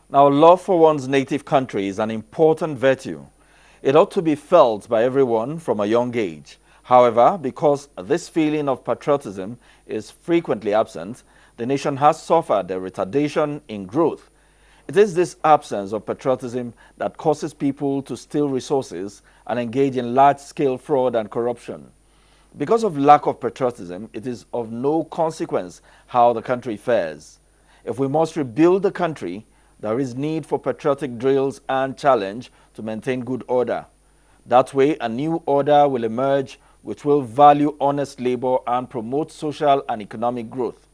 Now, love for one's native country is an important virtue. It ought to be felt by everyone from a young age. However, because this feeling of patriotism is frequently absent, the nation has suffered a retardation in growth. It is this absence of patriotism that causes people to steal resources and engage in large-scale fraud and corruption. Because of lack of patriotism, it is of no consequence how the country fares. If we must rebuild the country, there is need for patriotic drills and challenge to maintain good order. That way, a new order will emerge which will value honest labor and promote social and economic growth.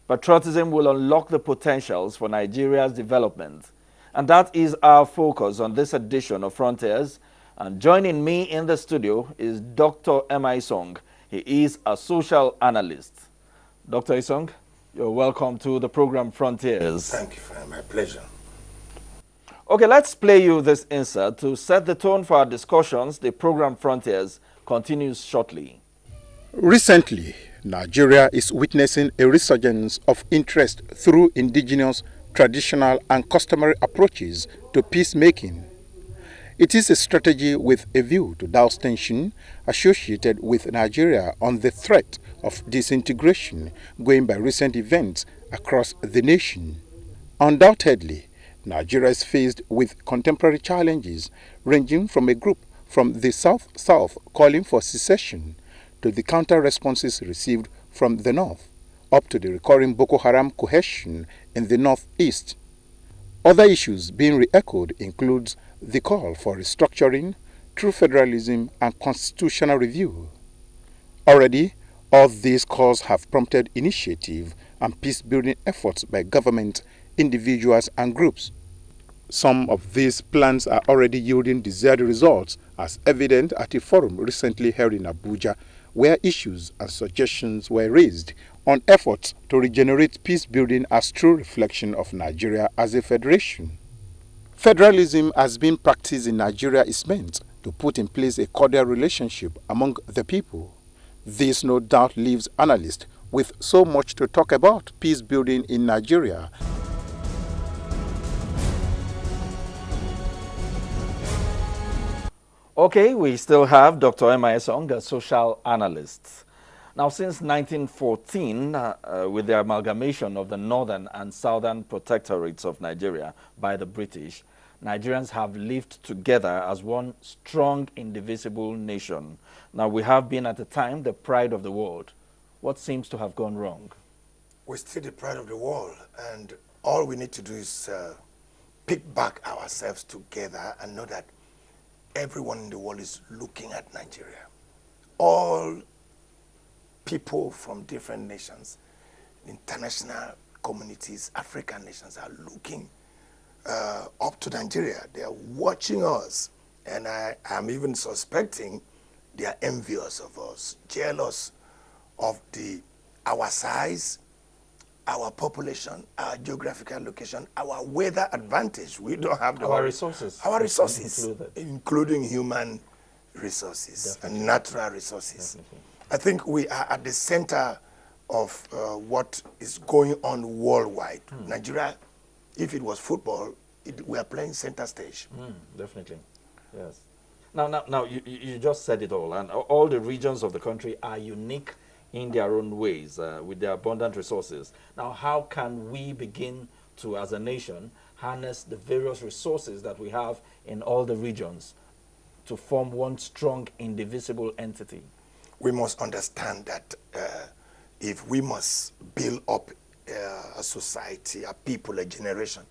Patriotism will unlock the potentials for Nigeria's development. And that is our focus on this edition of Frontiers. And joining me in the studio is Dr. Emmah Isong. He is a social analyst. Dr. Isong, you're welcome to the program Frontiers. Thank you, for my pleasure. Okay, let's play you this insert to set the tone for our discussions. The program Frontiers continues shortly. Recently, Nigeria is witnessing a resurgence of interest through indigenous, traditional and customary approaches to peacemaking. It is a strategy with a view to douse tension associated with Nigeria on the threat of disintegration going by recent events across the nation. Undoubtedly, Nigeria is faced with contemporary challenges ranging from a group from the South calling for secession to the counter-responses received from the North, up to the recurring Boko Haram cohesion in the Northeast. Other issues being re-echoed includes the call for restructuring, true federalism and constitutional review. Already, all these calls have prompted initiative and peace-building efforts by government, individuals and groups. Some of these plans are already yielding desired results, as evident at a forum recently held in Abuja, where issues and suggestions were raised on efforts to regenerate peace building as true reflection of Nigeria as a federation. Federalism as being practiced in Nigeria is meant to put in place a cordial relationship among the people. This no doubt leaves analysts with so much to talk about peace building in Nigeria. Okay, we still have Dr. Emmah Isong, a social analyst. Now, since 1914, with the amalgamation of the northern and southern protectorates of Nigeria by the British, Nigerians have lived together as one strong, indivisible nation. Now, we have been at the time the pride of the world. What seems to have gone wrong? We're still the pride of the world, and all we need to do is pick back ourselves together and know that everyone in the world is looking at Nigeria. All people from different nations, international communities, African nations are looking up to Nigeria. They are watching us, and I am even suspecting they are envious of us, jealous of our size, our population, our geographical location, our weather advantage. We don't have our resources. Our resources, including human resources and natural resources. Definitely. I think we are at the center of what is going on worldwide. Nigeria, if it was football, we are playing center stage. Definitely, yes. Now, you just said it all, and all the regions of the country are unique in their own ways with their abundant resources. Now, how can we begin to, as a nation, harness the various resources that we have in all the regions to form one strong, indivisible entity? We must understand that if we must build up a society, a people, a generation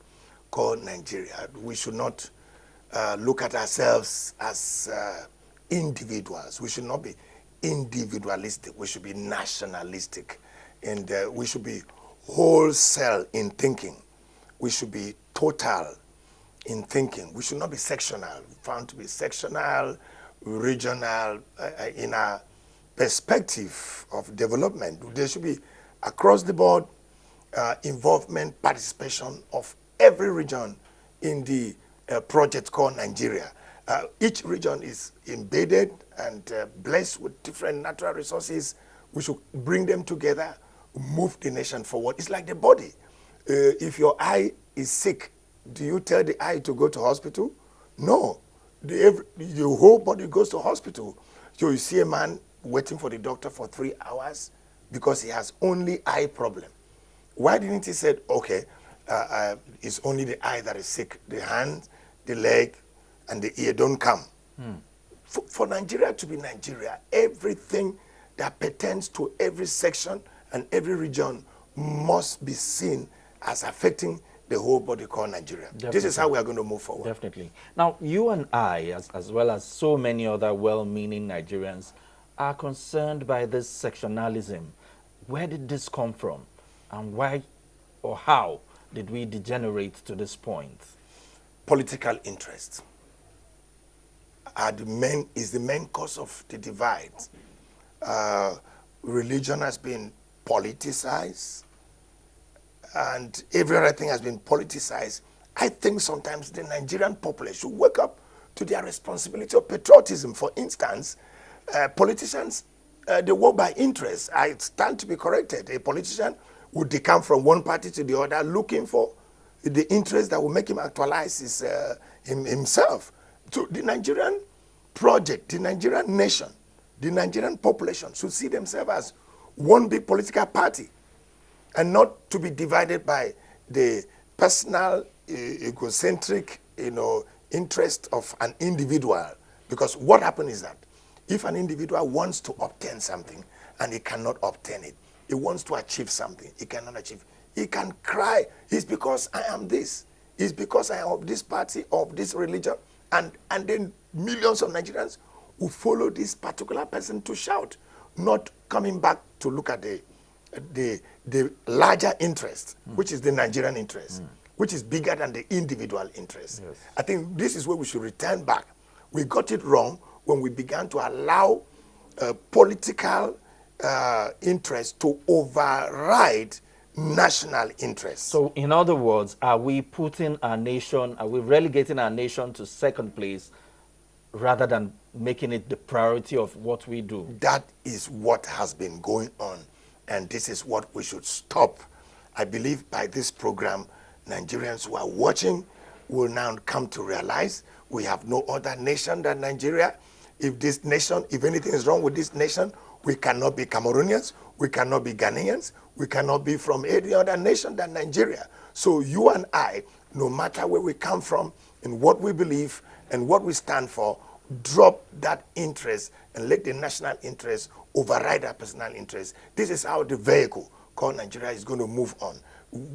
called Nigeria, we should not look at ourselves as individuals. We should not be individualistic. We should be nationalistic, and we should be wholesale in thinking. We should be total in thinking. We should not be sectional. We found to be sectional, regional, in a perspective of development. There should be across the board involvement, participation of every region in the project called Nigeria. Each region is embedded and blessed with different natural resources. We should bring them together, move the nation forward. It's like the body. If your eye is sick, Do you tell the eye to go to hospital? No. The whole body goes to hospital. So you see a man waiting for the doctor for 3 hours because he has only eye problem. Why didn't he say, okay, it's only the eye that is sick. The hand, the leg, and the ear don't come. For Nigeria to be Nigeria, everything that pertains to every section and every region must be seen as affecting the whole body called Nigeria. Definitely. This is how we are going to move forward. Definitely. Now, you and I, as well as so many other well-meaning Nigerians, are concerned by this sectionalism. Where did this come from? And why or how did we degenerate to this point? Political interest is the main cause of the divide. Religion has been politicized, and every other thing has been politicized. I think sometimes the Nigerian populace should wake up to their responsibility of patriotism. For instance, politicians, they work by interest. I stand to be corrected. A politician would decamp from one party to the other looking for the interest that will make him actualize himself. So the Nigerian project, the Nigerian nation, the Nigerian population should see themselves as one big political party and not to be divided by the personal, egocentric, interest of an individual. Because what happens is that if an individual wants to obtain something and he cannot obtain it, he wants to achieve something, he cannot achieve, he can cry, it's because I am this, it's because I am of this party, of this religion, and then millions of Nigerians will follow this particular person to shout, not coming back to look at the larger interest, which is the Nigerian interest, which is bigger than the individual interest. Yes. I think this is where we should return back. We got it wrong when we began to allow political interest to override national interest. So, in other words, are we relegating our nation to second place rather than making it the priority of what we do? That is what has been going on, and this is what we should stop. I believe by this program, Nigerians who are watching will now come to realize we have no other nation than Nigeria. If anything is wrong with this nation, we cannot be Cameroonians, we cannot be Ghanaians, we cannot be from any other nation than Nigeria. So you and I, no matter where we come from and what we believe and what we stand for, drop that interest and let the national interest override our personal interest. This is how the vehicle called Nigeria is going to move on.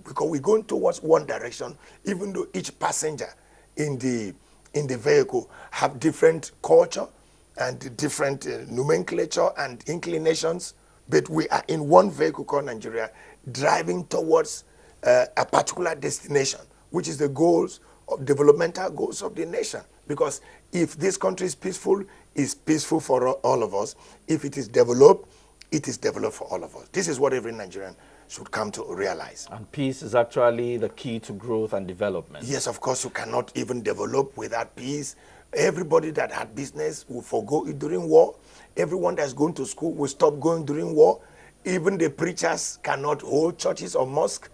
Because we're going towards one direction, even though each passenger in the vehicle have different culture and different nomenclature and inclinations, but we are in one vehicle called Nigeria, driving towards a particular destination, which is the developmental goals of the nation. Because if this country is peaceful, it's peaceful for all of us. If it is developed for all of us. This is what every Nigerian should come to realize. And peace is actually the key to growth and development. Yes, of course, you cannot even develop without peace. Everybody that had business will forgo it during war. Everyone that's going to school will stop going during war. Even the preachers cannot hold churches or mosques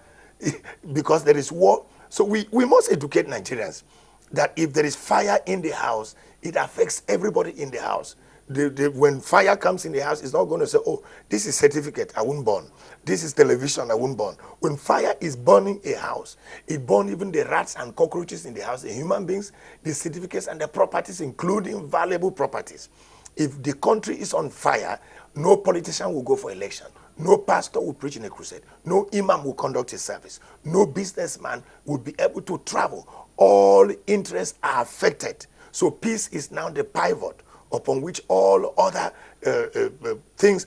because there is war. So we must educate Nigerians that if there is fire in the house, it affects everybody in the house. When fire comes in the house, it's not going to say, oh, this is certificate, I won't burn. This is television, I won't burn. When fire is burning a house, it burns even the rats and cockroaches in the house, the human beings, the certificates and the properties, including valuable properties. If the country is on fire, no politician will go for election. No pastor will preach in a crusade. No imam will conduct a service. No businessman will be able to travel. All interests are affected. So peace is now the pivot upon which all other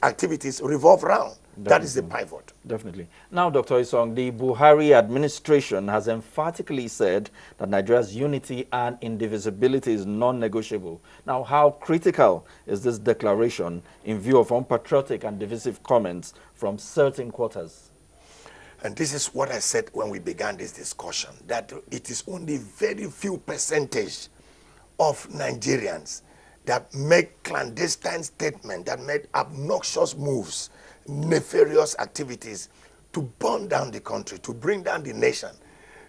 activities revolve around. Definitely. That is the pivot. Definitely. Now, Dr. Isong, the Buhari administration has emphatically said that Nigeria's unity and indivisibility is non-negotiable. Now, how critical is this declaration in view of unpatriotic and divisive comments from certain quarters? And this is what I said when we began this discussion, that it is only very few percentage of Nigerians that make clandestine statements, that make obnoxious moves, nefarious activities to burn down the country, to bring down the nation.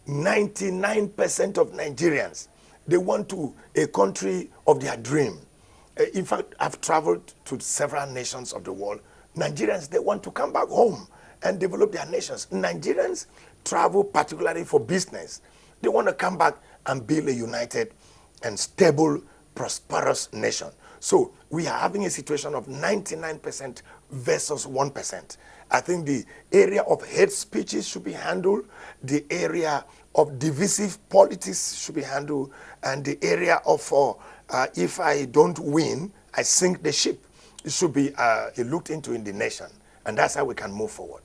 99% of Nigerians, they want to a country of their dream. In fact, I've traveled to several nations of the world. Nigerians, they want to come back home and develop their nations. Nigerians travel particularly for business. They want to come back and build a united and stable, prosperous nation. So we are having a situation of 99% versus 1%. I think the area of hate speeches should be handled, the area of divisive politics should be handled, and the area of if I don't win, I sink the ship. It should be looked into in the nation, and that's how we can move forward.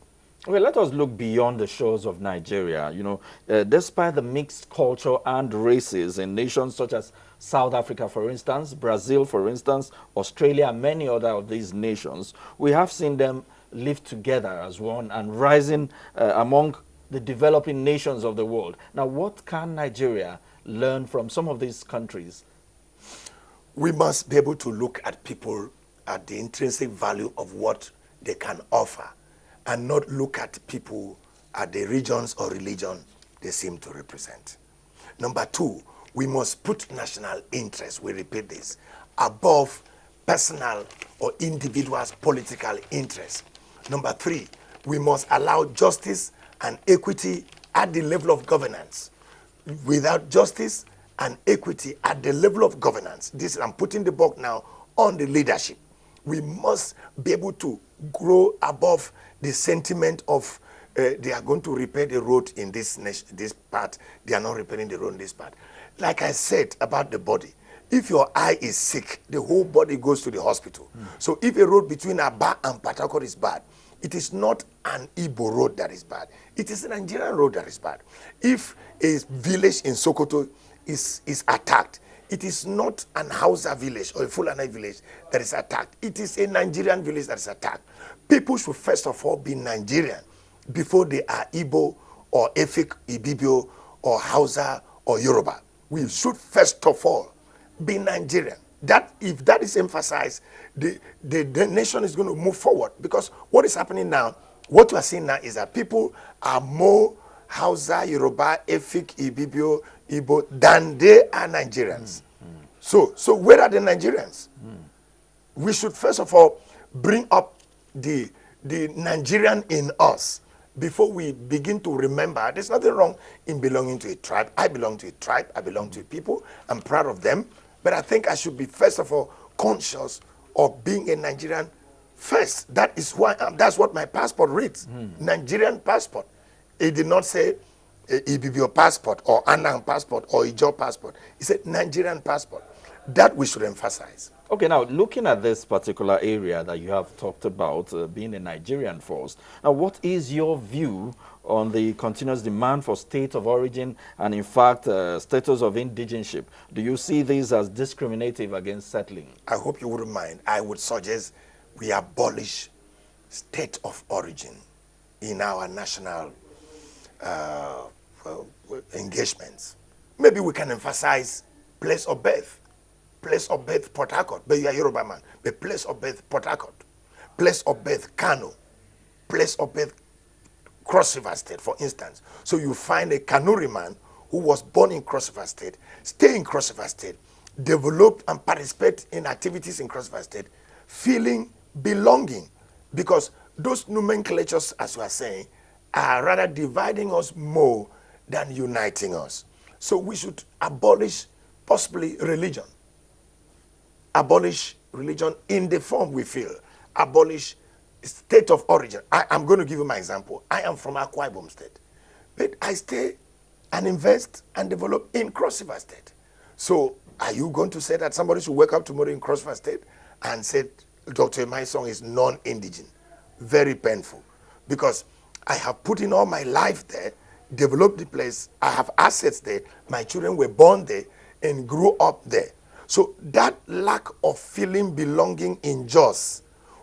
Okay, let us look beyond the shores of Nigeria. You know, despite the mixed culture and races in nations such as South Africa, for instance, Brazil, for instance, Australia, and many other of these nations, we have seen them live together as one and rising among the developing nations of the world. Now, what can Nigeria learn from some of these countries? We must be able to look at people at the intrinsic value of what they can offer, and not look at people at the regions or religion they seem to represent. Number two, we must put national interest, we repeat this, above personal or individuals' political interest. Number three, we must allow justice and equity at the level of governance. Without justice and equity at the level of governance, this I'm putting the buck now on the leadership. We must be able to grow above the sentiment of they are going to repair the road in this part, they are not repairing the road in this part. Like I said about the body, if your eye is sick, the whole body goes to the hospital. So if a road between Aba and Patakot is bad, it is not an Igbo road that is bad. It is a Nigerian road that is bad. If a village in Sokoto is attacked, it is not an Hausa village or a Fulani village that is attacked. It is a Nigerian village that is attacked. People should first of all be Nigerian before they are Igbo or Efik, Ibibio or Hausa or Yoruba. We should first of all be Nigerian. That if that is emphasized, the nation is going to move forward. Because what is happening now, what you are seeing now is that people are more Hausa, Yoruba, Efik, Ibibio, Igbo than they are Nigerians. So where are the Nigerians? We should first of all bring up the Nigerian in us before we begin to remember. There's nothing wrong in belonging to a tribe. I belong to a tribe. I belong to a people. I'm proud of them. But I think I should be first of all conscious of being a Nigerian first. That is why that's what my passport reads. Nigerian passport. It did not say Ibibio passport or Anang passport or Ijo passport. It said Nigerian passport. That we should emphasize. Okay, now looking at this particular area that you have talked about, being a Nigerian first, now what is your view on the continuous demand for state of origin and in fact status of indigenship? Do you see these as discriminative against settling? I hope you wouldn't mind. I would suggest we abolish state of origin in our national engagements. Maybe we can emphasize place of birth. Place of birth, Port Harcourt, but you are Yoruba man. But place of birth, Port Harcourt. Place of birth, Kano. Place of birth, Cross River State, for instance. So you find a Kanuri man who was born in Cross River State, stay in Cross River State, develop and participate in activities in Cross River State, feeling belonging. Because those nomenclatures, as we are saying, are rather dividing us more than uniting us. So we should abolish possibly religion. Abolish religion in the form we feel. Abolish state of origin. I'm going to give you my example. I am from Akwa Ibom State. But I stay and invest and develop in Cross River State. So are you going to say that somebody should wake up tomorrow in Cross River State and say Dr. Isong is non-indigenous? Very painful. Because I have put in all my life there, developed the place, I have assets there, my children were born there and grew up there. So that lack of feeling belonging in Jos,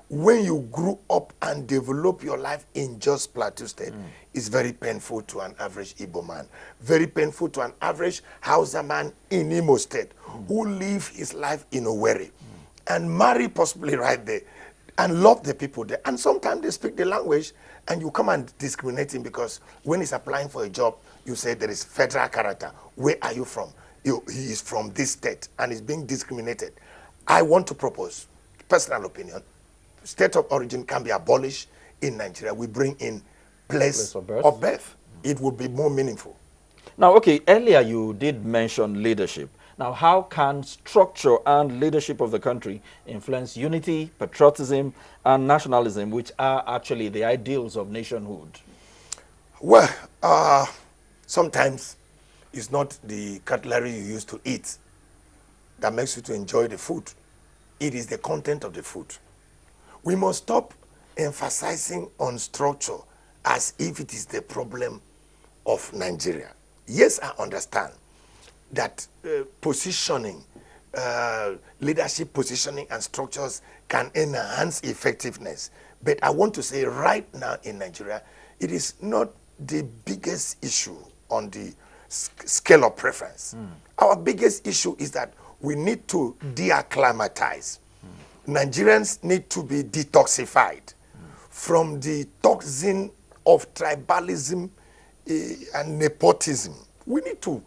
when you grew up and develop your life in Jos Plateau State, is very painful to an average Igbo man. Very painful to an average Hausa man in Imo State who live his life in Owerri and marry possibly right there. and love the people there. And sometimes they speak the language and you come and discriminate him because when he's applying for a job, you say there is federal character. Where are you from? He is from this state and is being discriminated. I want to propose, personal opinion, state of origin can be abolished in Nigeria. We bring in place of birth. It would be more meaningful. Now, okay, earlier you did mention leadership. Now, how can structure and leadership of the country influence unity, patriotism, and nationalism, which are actually the ideals of nationhood? Well, sometimes it's not the cutlery you use to eat that makes you to enjoy the food. It is the content of the food. We must stop emphasizing on structure as if it is the problem of Nigeria. Yes, I understand that positioning, leadership positioning and structures can enhance effectiveness. But I want to say right now in Nigeria, it is not the biggest issue on the scale of preference. Our biggest issue is that we need to de-acclimatize. Nigerians need to be detoxified from the toxin of tribalism and nepotism. We need to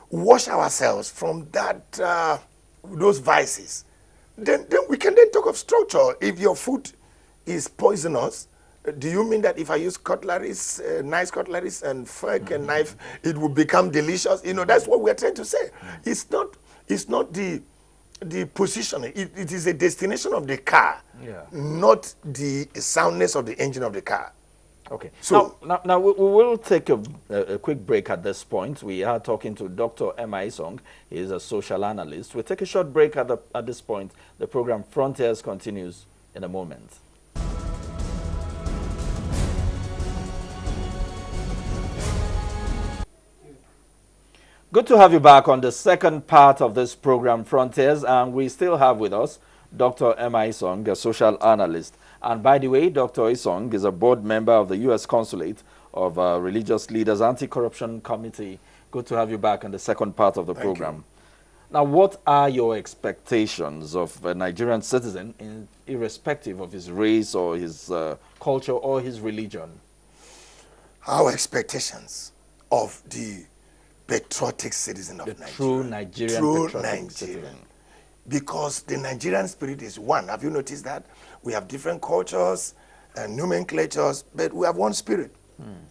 wash ourselves from that, those vices. Then we can then talk of structure. If your food is poisonous, do you mean that if I use cutleries, nice cutleries and fork and knife, it will become delicious? You know, that's what we're trying to say. It's not the positioning. It is a destination of the car, not the soundness of the engine of the car. Okay. So now we will take a quick break at this point. We are talking to Dr. Emmah Isong. He is a social analyst. We'll take a short break at this point. The program Frontiers continues in a moment. Good to have you back on the second part of this program, Frontiers, and we still have with us Dr. Emmah Isong, a social analyst. And by the way, Dr. Isong is a board member of the U.S. Consulate of Religious Leaders Anti-Corruption Committee. Good to have you back on the second part of the program. Now, what are your expectations of a Nigerian citizen, irrespective of his race or his culture or his religion? Our expectations of the patriotic citizen of Nigeria. True Nigerian citizen. Because the Nigerian spirit is one. Have you noticed that? We have different cultures and nomenclatures, but we have one spirit.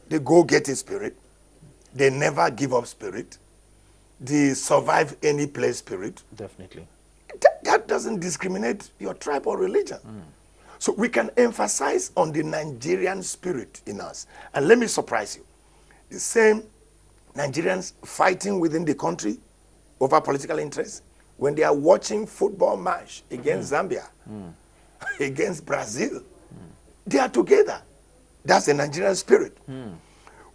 The go-getting spirit. They never give up spirit. The survive any place spirit. Definitely. That doesn't discriminate your tribe or religion. So we can emphasize on the Nigerian spirit in us. And let me surprise you. The same Nigerians fighting within the country over political interests, when they are watching football match against Zambia, against Brazil, they are together. That's the Nigerian spirit.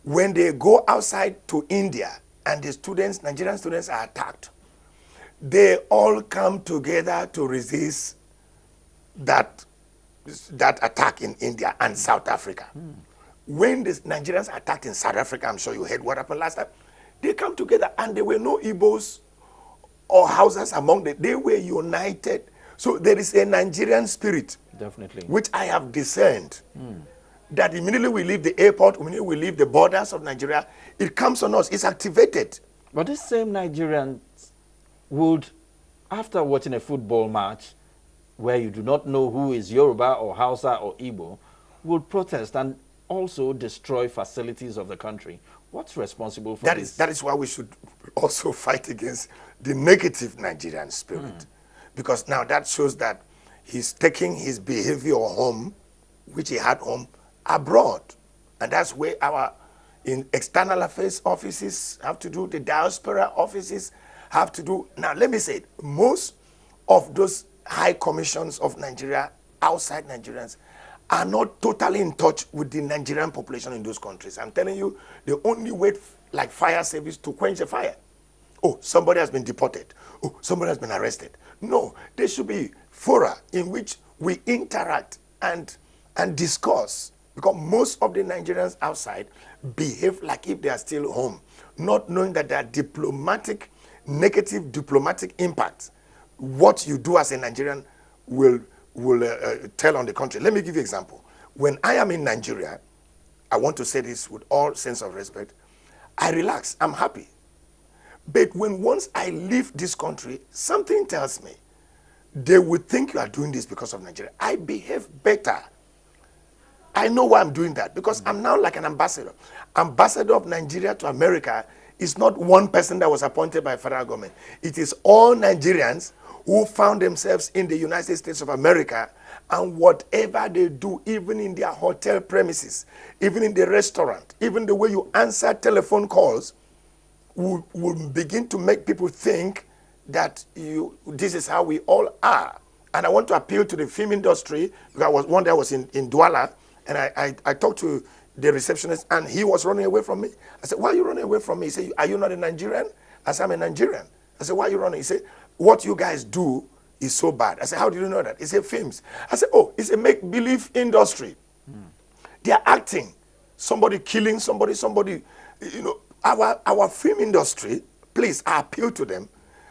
When they go outside to India and the students, Nigerian students are attacked, they all come together to resist that attack in India and South Africa. When the Nigerians attacked in South Africa, I'm sure you heard what happened last time, they come together and there were no Igbos or Hausas among them. They were united. So there is a Nigerian spirit, definitely, which I have discerned. That immediately we leave the airport, immediately we leave the borders of Nigeria, it comes on us, it's activated. But this same Nigerians would, after watching a football match where you do not know who is Yoruba or Hausa or Igbo, would protest and also destroy facilities of the country. What's responsible for this? That is why we should also fight against the negative Nigerian spirit. Because now that shows that he's taking his behavior home, which he had home, abroad. And that's where our external affairs offices have to do, the diaspora offices have to do. Now, let me say it, most of those high commissions of Nigeria, outside Nigerians, are not totally in touch with the Nigerian population in those countries. I'm telling you, they only wait like fire service to quench a fire. Oh, somebody has been deported. Oh, somebody has been arrested. No, there should be fora in which we interact and discuss, because most of the Nigerians outside behave like if they are still home, not knowing that there are negative diplomatic impacts. What you do as a Nigerian will tell on the country. Let me give you an example. When I am in Nigeria, I want to say this with all sense of respect, I relax, I'm happy. But when once I leave this country, something tells me they would think you are doing this because of Nigeria. I behave better. I know why I'm doing that, because I'm now like an ambassador. Ambassador of Nigeria to America is not one person that was appointed by federal government. It is all Nigerians who found themselves in the United States of America, and whatever they do, even in their hotel premises, even in the restaurant, even the way you answer telephone calls, will begin to make people think that this is how we all are. And I want to appeal to the film industry, because one day I was in Douala, and I talked to the receptionist, and he was running away from me. I said, why are you running away from me? He said, are you not a Nigerian? I said, I'm a Nigerian. I said, why are you running? He said, what you guys do is so bad. I said, how do you know that? He said, films. I said, oh, it's a make-believe industry. They are acting. Somebody killing somebody, you know, our film industry, please, I appeal to them.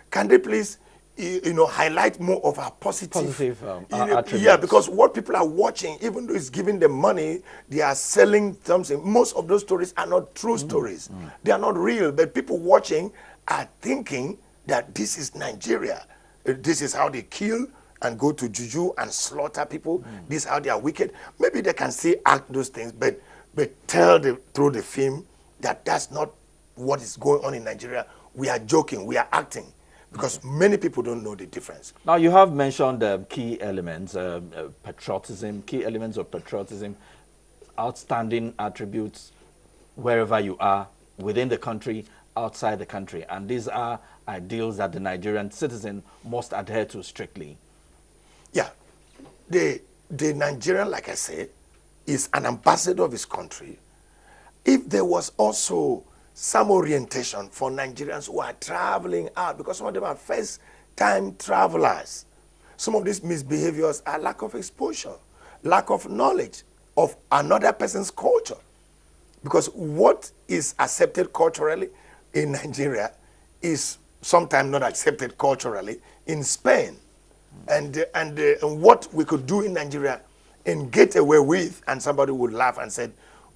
Can they please, you know, highlight more of our positive attributes? Yeah, because what people are watching, even though it's giving them money, they are selling something. Most of those stories are not true stories. They are not real, but people watching are thinking that this is Nigeria. This is how they kill and go to juju and slaughter people. This is how they are wicked. Maybe they can still act those things, but tell through the film that that's not what is going on in Nigeria. We are joking, we are acting. Because many people don't know the difference. Now, you have mentioned key elements, patriotism, key elements of patriotism, outstanding attributes wherever you are, within the country, outside the country. And these are ideals that the Nigerian citizen must adhere to strictly. Yeah. The Nigerian, like I said, is an ambassador of his country. If there was also some orientation for Nigerians who are traveling out, because some of them are first-time travelers. Some of these misbehaviors are lack of exposure, lack of knowledge of another person's culture. Because what is accepted culturally in Nigeria is sometimes not accepted culturally in Spain. And what we could do in Nigeria and get away with, and somebody would laugh and say,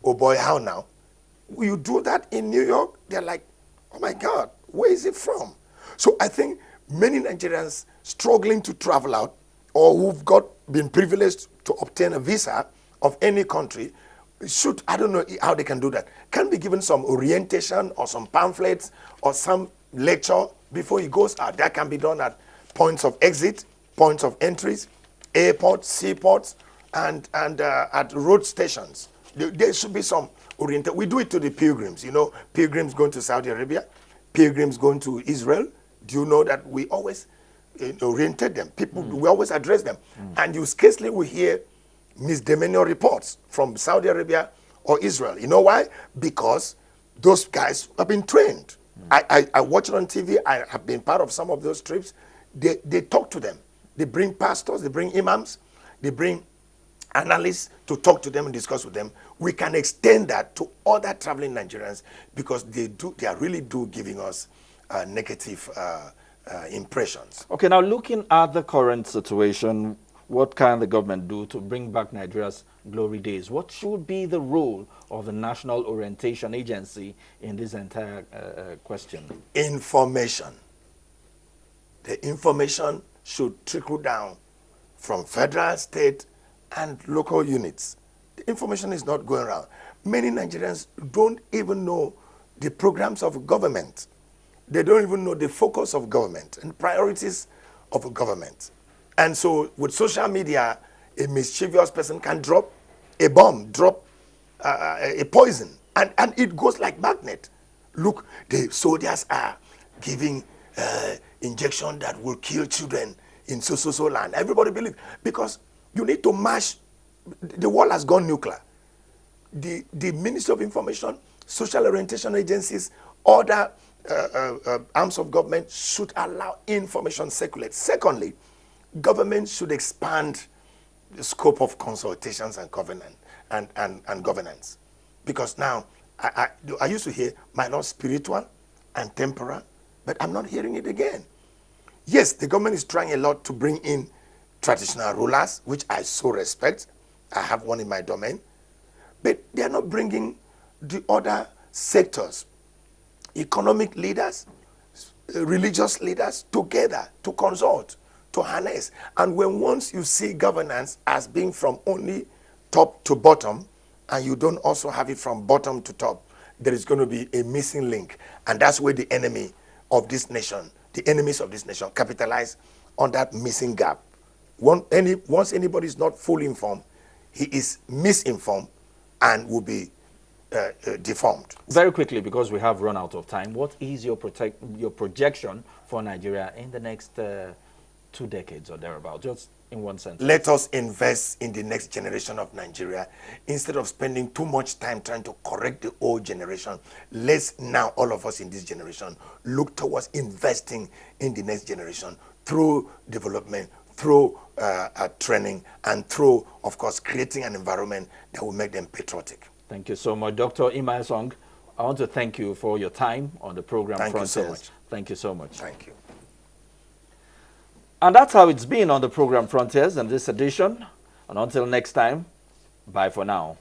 oh boy, how now? You do that in New York, they're like, oh my God, where is it from? So I think many Nigerians struggling to travel out, or who've been privileged to obtain a visa of any country, should, I don't know how they can do that, can be given some orientation or some pamphlets or some lecture before he goes out. That can be done at points of exit, points of entries, airports, seaports, and at road stations. There should be some oriented. We do it to the pilgrims, you know, pilgrims going to Saudi Arabia, pilgrims going to Israel. Do you know that we always oriented them? People, we always address them. And you scarcely will hear misdemeanor reports from Saudi Arabia or Israel. You know why? Because those guys have been trained. I watch it on TV. I have been part of some of those trips. They talk to them. They bring pastors, they bring imams, they bring analysts to talk to them and discuss with them. We can extend that to other traveling Nigerians, because they really do giving us negative impressions. Okay, now looking at the current situation, what can the government do to bring back Nigeria's glory days? What should be the role of the National Orientation Agency in this entire question? Information. The information should trickle down from federal, state, and local units. The information is not going around. Many Nigerians don't even know the programs of government. They don't even know the focus of government and priorities of government. And so with social media, a mischievous person can drop a bomb, drop a poison, and it goes like magnet. Look, the soldiers are giving injection that will kill children in so land. Everybody believes, because you need to mash. The world has gone nuclear. The Ministry of Information, social orientation agencies, other arms of government should allow information circulate. Secondly, government should expand the scope of consultations and governance. Because now, I used to hear my Lord spiritual and temporal, but I'm not hearing it again. Yes, the government is trying a lot to bring in traditional rulers, which I so respect. I have one in my domain. But they are not bringing the other sectors, economic leaders, religious leaders together to consult, to harness. And when once you see governance as being from only top to bottom, and you don't also have it from bottom to top, there is going to be a missing link. And that's where the enemy of this nation, the enemies of this nation, capitalize on that missing gap. Once anybody is not fully informed, he is misinformed and will be deformed. Very quickly, because we have run out of time, what is your projection for Nigeria in the next 2 decades or thereabout, just in one sentence? Let us invest in the next generation of Nigeria. Instead of spending too much time trying to correct the old generation, let's now, all of us in this generation, look towards investing in the next generation through development, through training, and through, of course, creating an environment that will make them patriotic. Thank you so much. Dr. Emmah Isong, I want to thank you for your time on the program Frontiers. Thank you so much. Thank you so much. Thank you. And that's how it's been on the program Frontiers in this edition. And until next time, bye for now.